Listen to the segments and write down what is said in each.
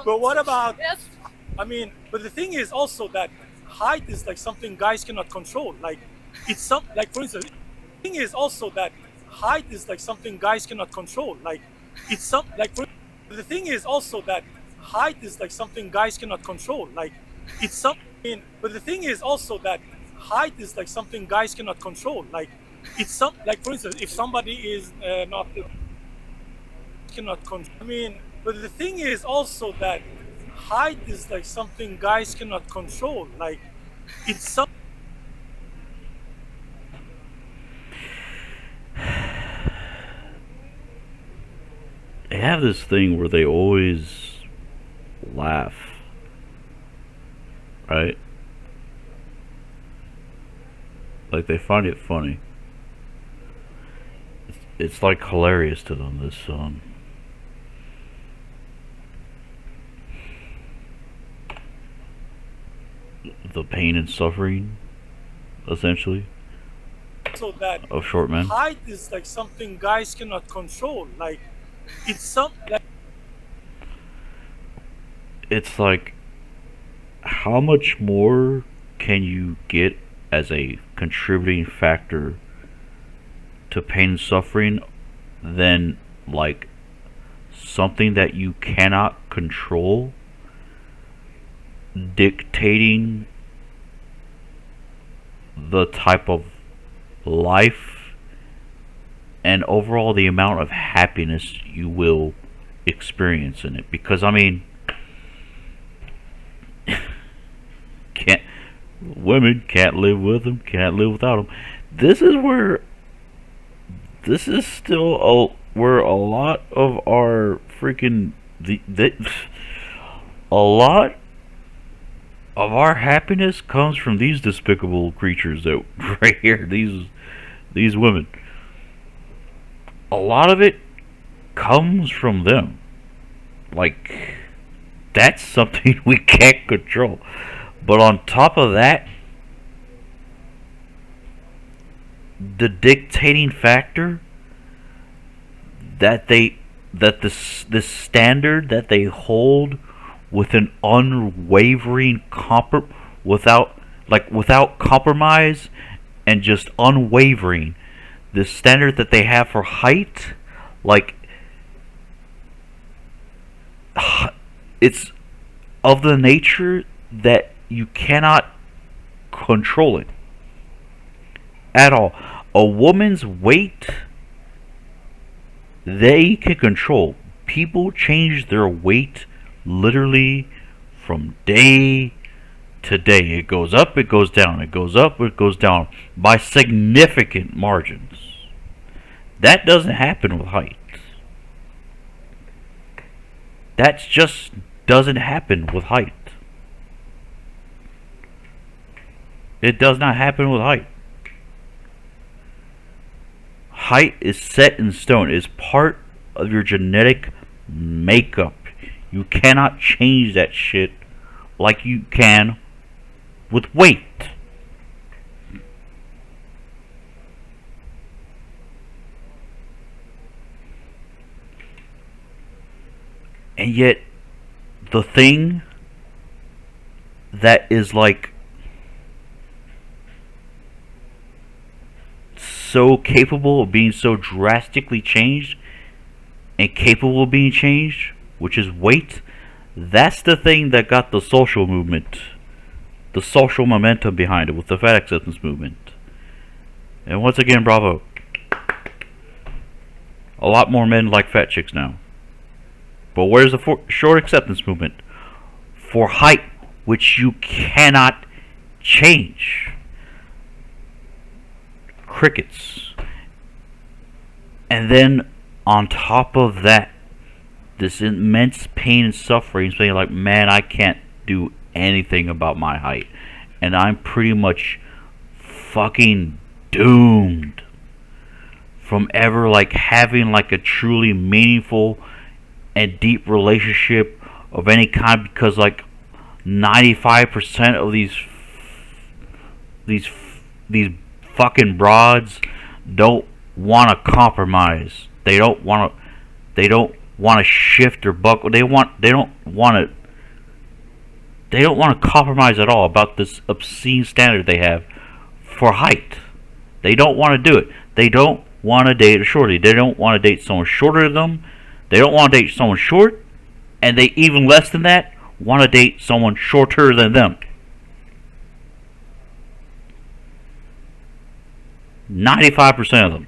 But what about? Yes. I mean, but the thing is also that height is like something guys cannot control. Like it's some like for instance, the thing is also that height is like something guys cannot control. Like it's some like for the thing is also that height is like something guys cannot control. Like it's some. I mean, but the thing is also that height is like something guys cannot control. Like it's some like for instance, if somebody is not cannot control. I mean, but the thing is also that height is like something guys cannot control. Like it's some. They have this thing where they always laugh, right? Like they find it funny. It's like hilarious to them. This the pain and suffering, essentially, So that of short men. height is like something guys cannot control. Like it's some like It's like, how much more can you get as a contributing factor to pain and suffering than like something that you cannot control dictating the type of life and overall the amount of happiness you will experience in it? Because I mean, can't women can't live with them, can't live without them. This is where this is still where a lot of our freaking a lot of our happiness comes from these despicable creatures that right here, these women. A lot of it comes from them. Like that's something we can't control. But on top of that, the dictating factor that this standard that they hold with an unwavering without compromise and just unwavering, the standard that they have for height, like it's of the nature that you cannot control it at all. A woman's weight, they can control. People change their weight literally from day to day. It goes up, it goes down, it goes up, it goes down by significant margins. That doesn't happen with height. That just doesn't happen with height. It does not happen with height. Height is set in stone. It is part of your genetic makeup. You cannot change that shit like you can with weight. And yet, the thing that is like so capable of being so drastically changed and capable of being changed, which is weight, that's the thing that got the social movement, the social momentum behind it with the fat acceptance movement. And once again, bravo. A lot more men like fat chicks now. But where's the short acceptance movement? For height, which you cannot change. Crickets. And then on top of that, this immense pain and suffering, saying like, man, I can't do anything about my height. And I'm pretty much fucking doomed from ever like having like a truly meaningful and deep relationship of any kind, because like 95% of these fucking broads don't want to compromise. They don't want to shift or buckle. They don't want to compromise at all about this obscene standard they have for height. They don't want to do it. They don't want to date a shorty. They don't want to date someone shorter than them. They don't want to date someone short. And they, even less than that, want to date someone shorter than them. 95% of them.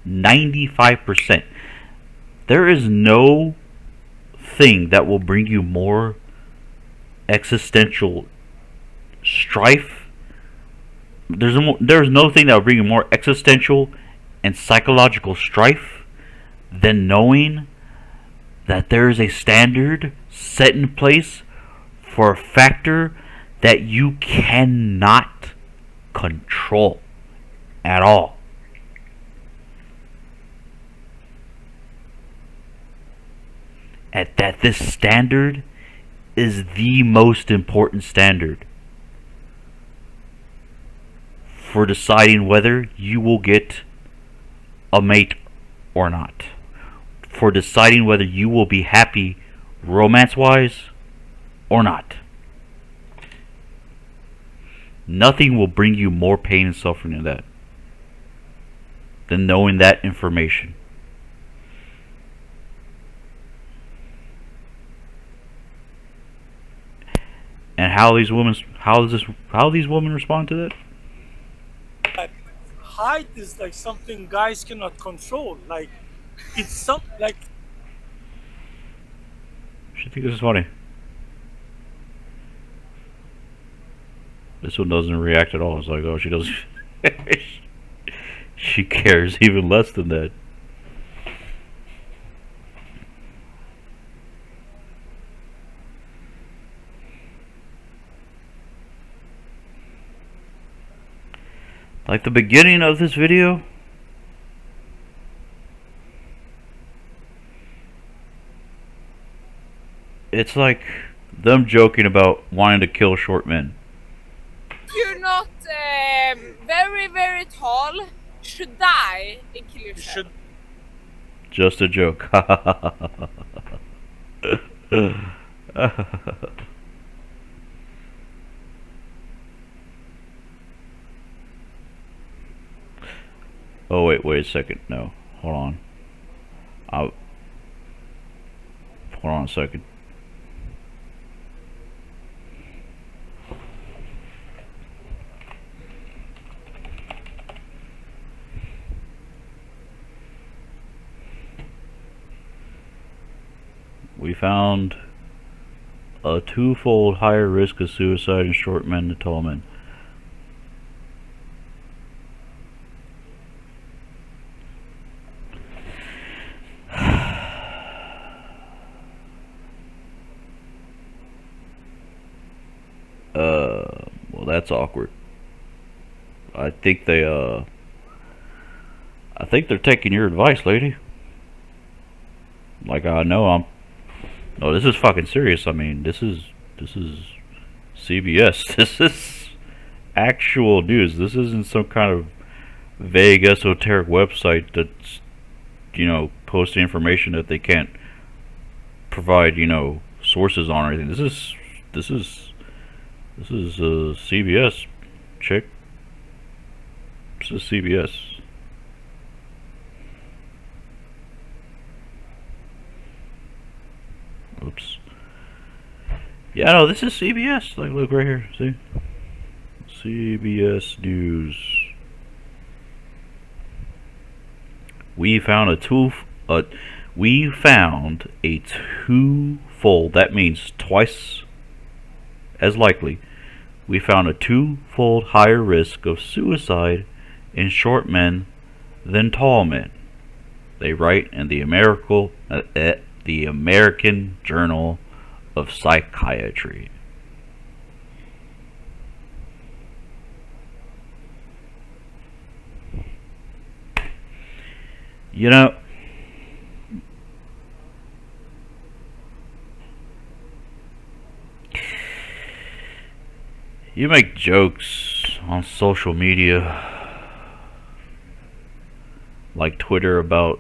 95%. There is no thing that will bring you more existential strife. There's no thing that will bring you more existential and psychological strife than knowing that there is a standard set in place for a factor that you cannot control at all. At that this standard is the most important standard for deciding whether you will get a mate or not. For deciding whether you will be happy romance-wise or not. Nothing will bring you more pain and suffering than that. Than knowing that information. And how these women respond to that? That height is like something guys cannot control. Like it's some like She thinks this is funny. This one doesn't react at all. It's like, oh, she doesn't. She cares even less than that. Like the beginning of this video, it's like them joking about wanting to kill short men. You're not very, very tall. You should die and kill yourself. should Just a joke. Oh wait a second. No, hold on. Hold on a second. We found a twofold higher risk of suicide in short men than tall men. Well, that's awkward. I think they're taking your advice, lady. Like, no, this is fucking serious. I mean, this is CBS. This is actual news. This isn't some kind of vague esoteric website that's, posting information that they can't provide, sources on or anything. This is CBS, chick. This is CBS. Oops. Yeah, no, this is CBS. Like, look right here. See? CBS News. We found a twofold. That means twice as likely. We found a twofold higher risk of suicide in short men than tall men. They write in the American Journal of Psychiatry. You make jokes on social media, like Twitter, about,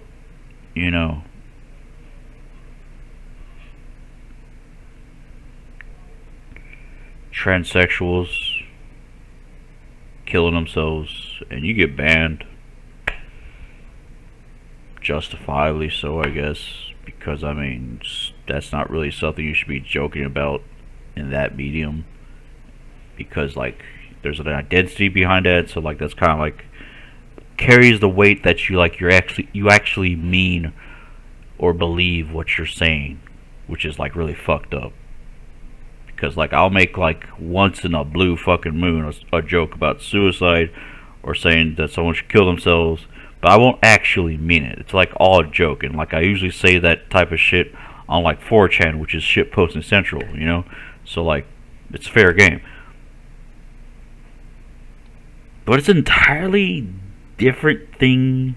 transsexuals killing themselves, and you get banned. Justifiably so, I guess, because I mean, that's not really something you should be joking about in that medium, because like there's an identity behind that, so like that's kind of like carries the weight that you actually mean or believe what you're saying, which is like really fucked up. Because like I'll make like once in a blue fucking moon a joke about suicide or saying that someone should kill themselves, but I won't actually mean it. It's like all a joke, and like I usually say that type of shit on like 4chan, which is shit posting central, you know. So like it's fair game. But it's an entirely different thing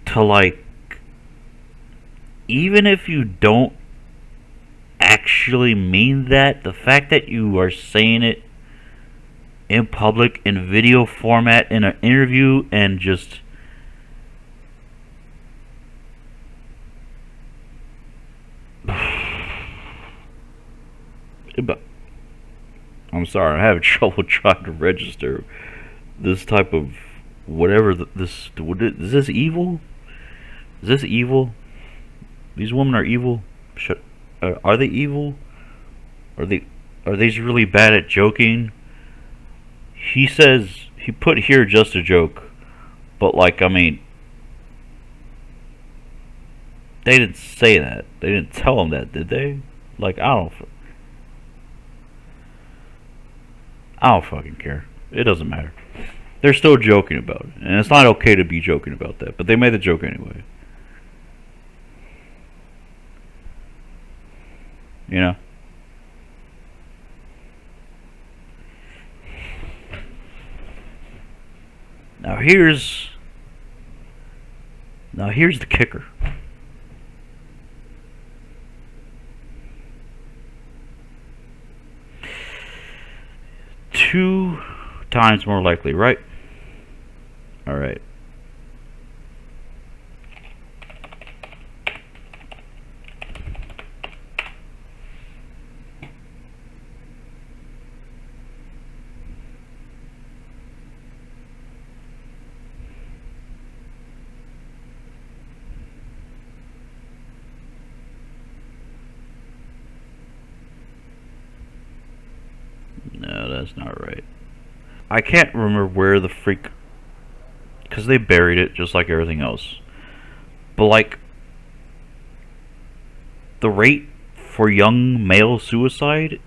to like, even if you don't actually mean that, the fact that you are saying it in public in video format in an interview and just I'm sorry, I'm having trouble trying to register this type of whatever is this evil? Is this evil? These women are evil? Are they evil? Are they just really bad at joking? He says he put here just a joke, but like I mean, they didn't say that. They didn't tell him that, did they? Like I don't fucking care. It doesn't matter. They're still joking about it, and it's not okay to be joking about that. But they made the joke anyway. You know? Now here's the kicker. Two times more likely, right? All right. No, that's not right. I can't remember where the freak, because they buried it just like everything else. But like, the rate for young male suicide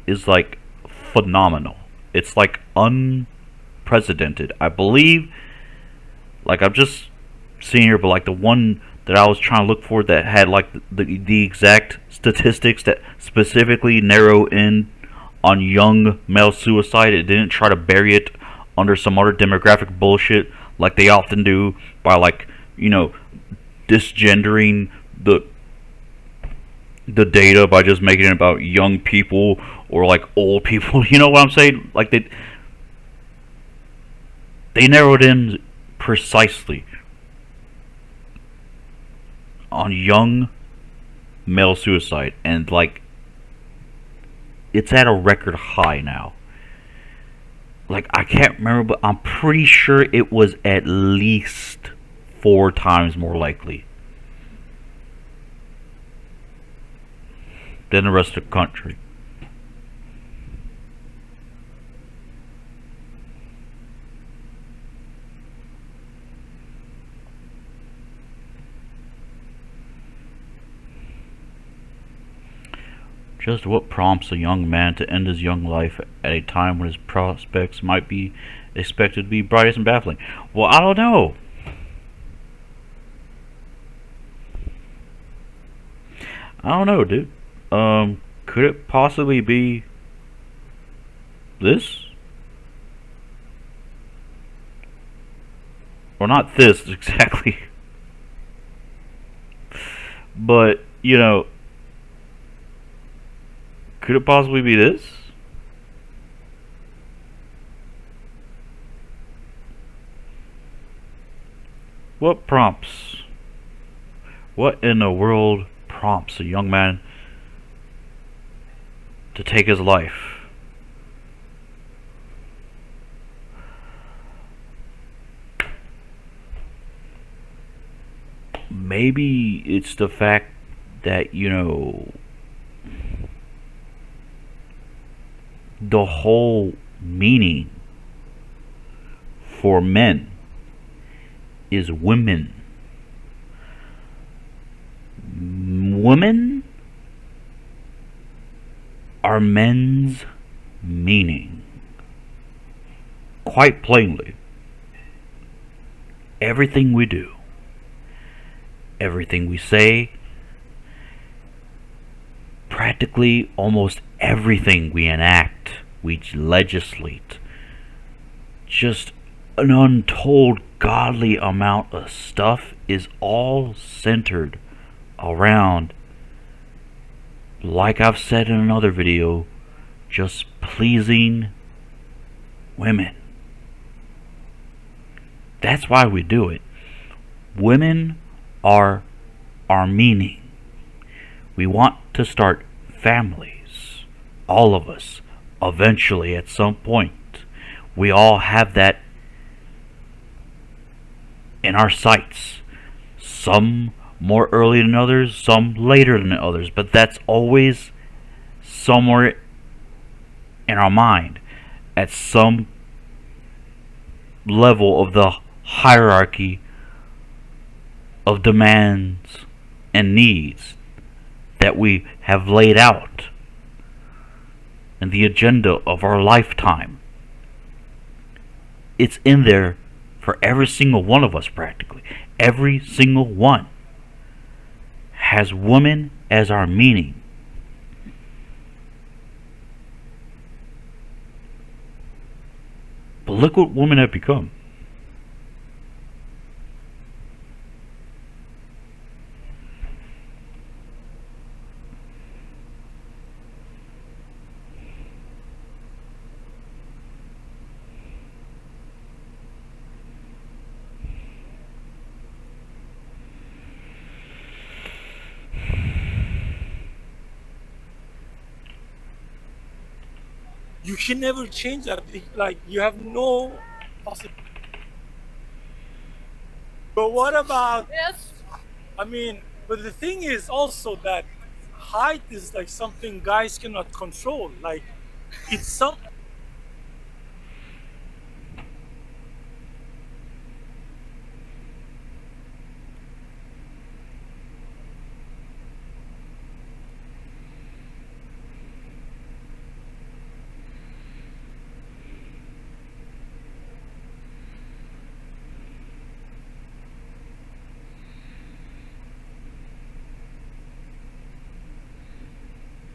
is like phenomenal. It's like unprecedented. I believe, like I'm just seeing here, but like the one that I was trying to look for that had like the exact statistics that specifically narrow in on young male suicide. It didn't try to bury it under some other demographic bullshit like they often do by like, you know, disgendering the data by just making it about young people or like old people. You know what I'm saying? Like they narrowed in precisely on young male suicide, and like it's at a record high now. Like I can't remember, but I'm pretty sure it was at least 4 times more likely than the rest of the country. Just what prompts a young man to end his young life at a time when his prospects might be expected to be brightest and baffling? Well, I don't know. I don't know, dude. Could it possibly be this? Or not this exactly. But, you know, could it possibly be this? What prompts? What in the world prompts a young man to take his life. Maybe it's the fact that, you know, the whole meaning for men is women. Women are men's meaning. Quite plainly, everything we do, everything we say, practically almost everything we enact, we legislate, just an untold godly amount of stuff is all centered around, like I've said in another video, just pleasing women. That's why we do it. Women are our meaning. We want to start families. All of us, eventually at some point. We all have that in our sights. Some more early than others, some later than others, but that's always somewhere in our mind at some level of the hierarchy of demands and needs that we have laid out in the agenda of our lifetime. It's in there for every single one of us, practically. Every single one has woman as our meaning. But look what women have become. You can never change that. Like, you have no possibility. But what about, Yes. I mean, but the thing is also that height is like something guys cannot control. Like, it's some.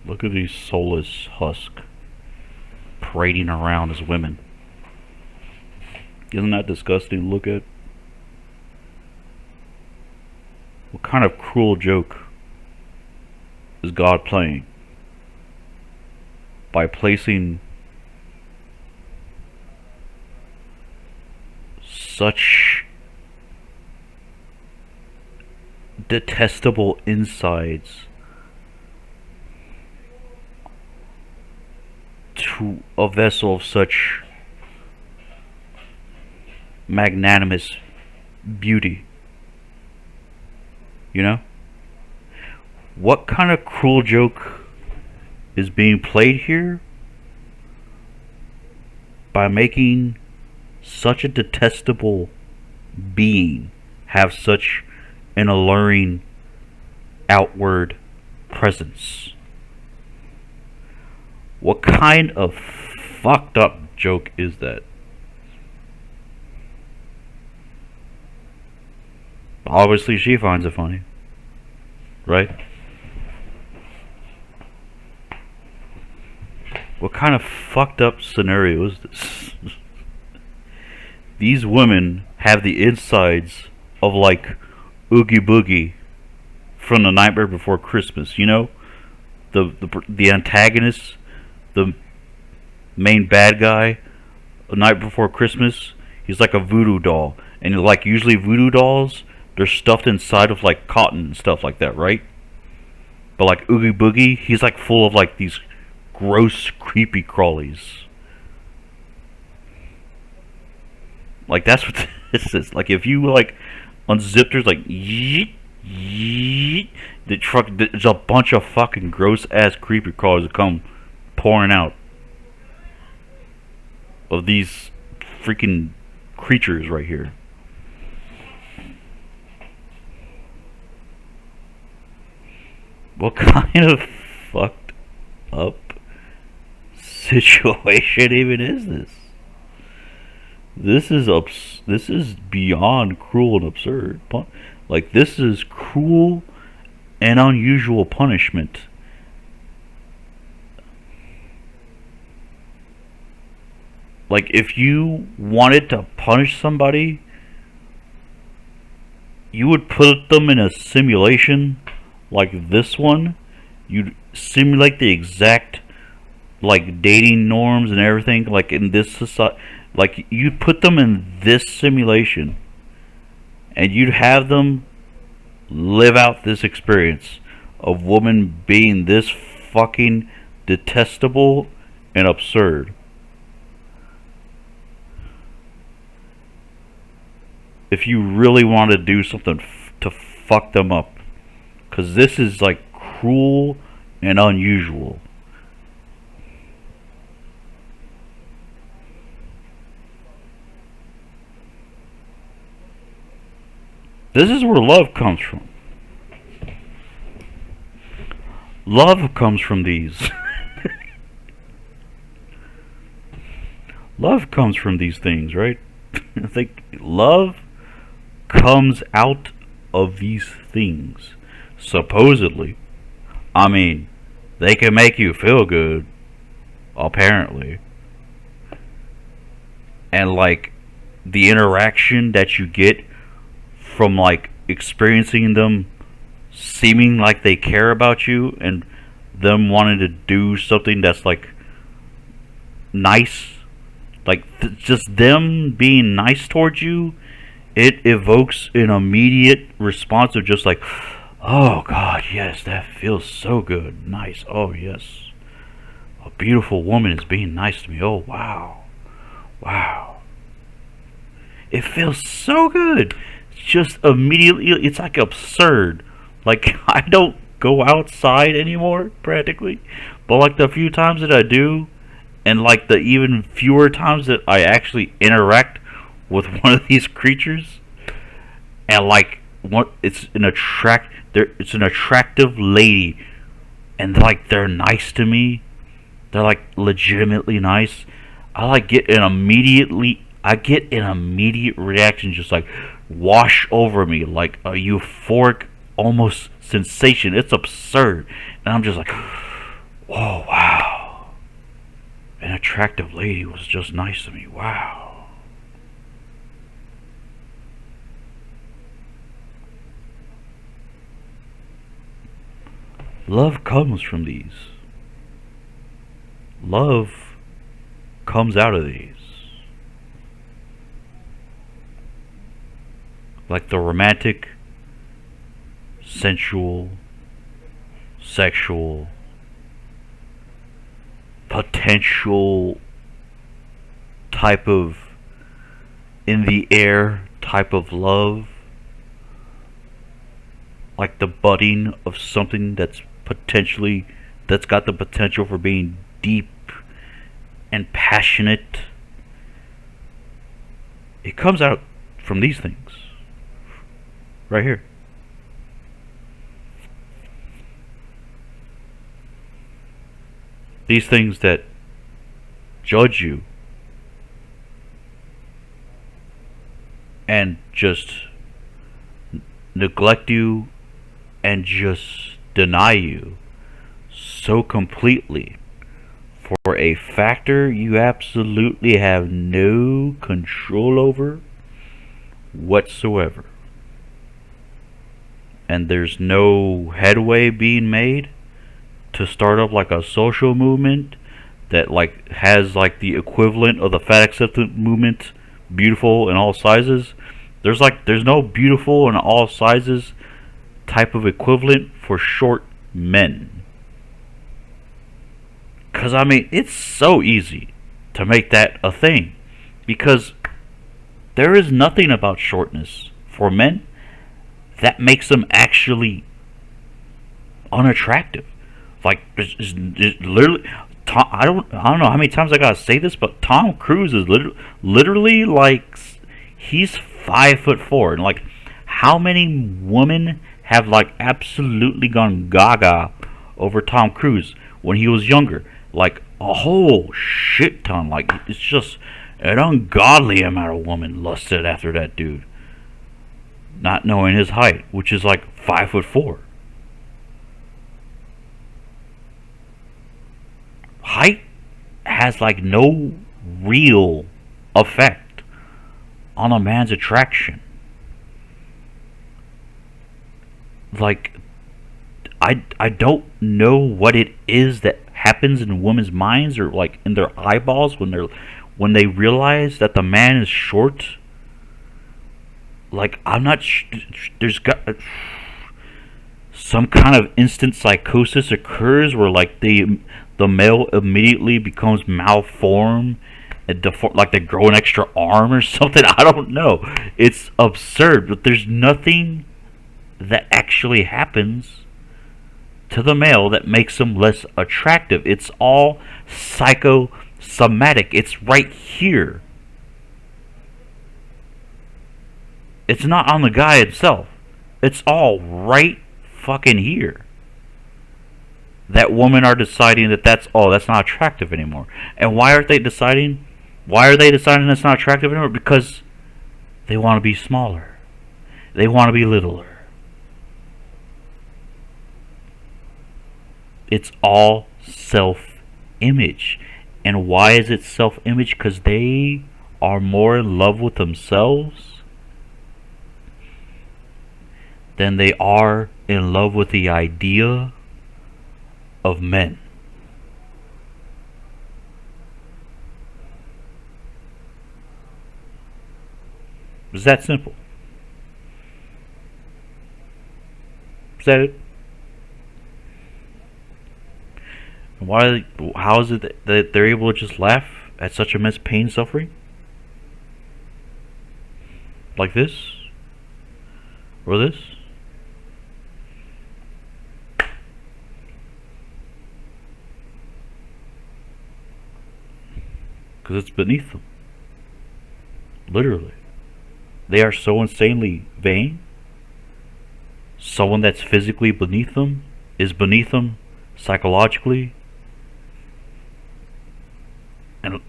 Look at these soulless husks parading around as women. Isn't that disgusting to look at? What kind of cruel joke is God playing by placing such detestable insides to a vessel of such magnanimous beauty? You know? What kind of cruel joke is being played here by making such a detestable being have such an alluring outward presence? What kind of fucked up joke is that? Obviously she finds it funny, right? What kind of fucked up scenario is this? These women have the insides of like Oogie Boogie from The Nightmare Before Christmas, you know? The antagonist, the main bad guy, The Night Before Christmas, he's like a voodoo doll. And like usually voodoo dolls, they're stuffed inside of like cotton and stuff like that, right? But like Oogie Boogie, he's like full of like these gross, creepy crawlies. Like, that's what this is. Like, if you, like, unzip, there's, like, yeet, yeet, the truck, there's a bunch of fucking gross-ass creepy crawlers that come pouring out of these freaking creatures right here. What kind of fucked up situation even is this? This is beyond cruel and absurd. Like, this is cruel and unusual punishment. Like, if you wanted to punish somebody, you would put them in a simulation like this one. You'd simulate the exact, like, dating norms and everything, like, in this society. Like, you put them in this simulation, and you'd have them live out this experience of women being this fucking detestable and absurd. If you really want to do something to fuck them up. Because this is, like, cruel and unusual. This is where love comes from. Love comes from these. Love comes from these things, right? I think love comes out of these things. Supposedly. I mean, they can make you feel good, apparently. And, like, the interaction that you get from, like, experiencing them seeming like they care about you and them wanting to do something that's, like, nice, like, just them being nice towards you, it evokes an immediate response of just like, oh God, yes, that feels so good, nice, oh yes, a beautiful woman is being nice to me, oh wow, wow, it feels so good. Just immediately, it's like absurd. Like, I don't go outside anymore, practically, but like the few times that I do, and like the even fewer times that I actually interact with one of these creatures, and like it's an attractive lady, and like they're nice to me, they're like legitimately nice. I get an immediate reaction, just like wash over me, like a euphoric almost sensation. It's absurd, and I'm just like, oh wow, an attractive lady was just nice to me, wow. Love comes from these. Love comes out of these. Like the romantic, sensual, sexual, potential type of in the air type of love. Like the budding of something that's got the potential for being deep and passionate. It comes out from these things. Right here. These things that judge you and just neglect you and just deny you so completely for a factor you absolutely have no control over whatsoever. And there's no headway being made to start up like a social movement that like has like the equivalent of the fat acceptance movement, beautiful in all sizes. There's no beautiful in all sizes type of equivalent for short men. Because, I mean, it's so easy to make that a thing. Because there is nothing about shortness for men that makes them actually unattractive. Like, it's literally, I don't know how many times I gotta say this, but Tom Cruise is literally like, he's 5'4", and like, how many women have like absolutely gone gaga over Tom Cruise when he was younger? Like a whole shit ton. Like, it's just an ungodly amount of women lusted after that dude, not knowing his height, which is like 5'4". Height has like no real effect on a man's attraction. Like, I don't know what it is that happens in women's minds or like in their eyeballs when they realize that the man is short. Like, I'm not there's got some kind of instant psychosis occurs where like the male immediately becomes malformed and like they grow an extra arm or something. I don't know. It's absurd, but there's nothing that actually happens to the male that makes him less attractive. It's all psychosomatic. It's right here. It's not on the guy itself. It's all right fucking here. That women are deciding that that's not attractive anymore. And why aren't they deciding? Why are they deciding that's not attractive anymore? Because they want to be smaller. They want to be littler. It's all self-image. And why is it self-image? Because they are more in love with themselves than they are in love with the idea of men. It's that simple. Is that it? Why? How is it that they're able to just laugh at such immense pain and suffering? Like this? Or this? Because it's beneath them. Literally. They are so insanely vain. Someone that's physically beneath them is beneath them psychologically. And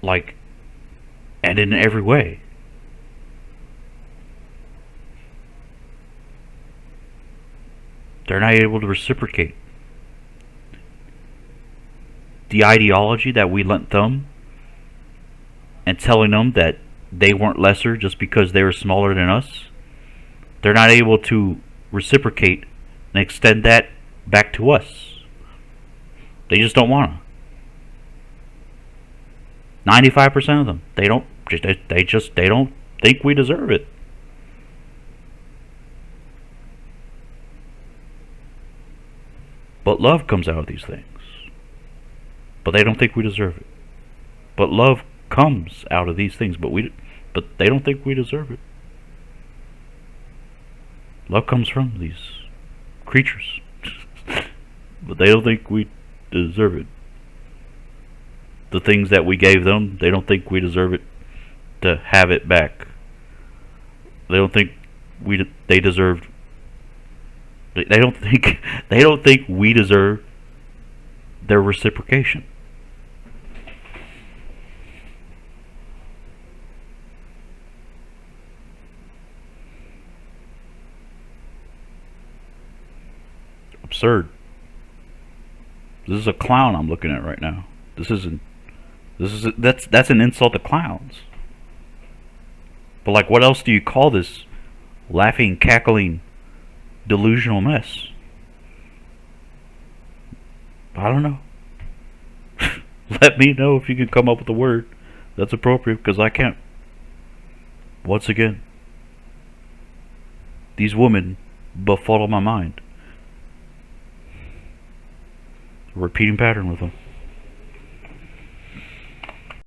and in every way. They're not able to reciprocate. The ideology that we lent them and telling them that they weren't lesser just because they were smaller than us, they're not able to reciprocate and extend that back to us. They just don't want to. 95% of them, they don't think we deserve it. But love comes out of these things. But they don't think we deserve it. But love comes out of these things, but they don't think we deserve it. Love comes from these creatures. But they don't think we deserve it. The things that we gave them, they don't think we deserve it to have it back. They don't think they deserved. They don't think we deserve their reciprocation. Absurd. This is a clown I'm looking at right now. That's an insult to clowns. But like, what else do you call this laughing, cackling, delusional mess? I don't know. Let me know if you can come up with a word that's appropriate, because I can't. Once again, these women befuddle my mind. A repeating pattern with them.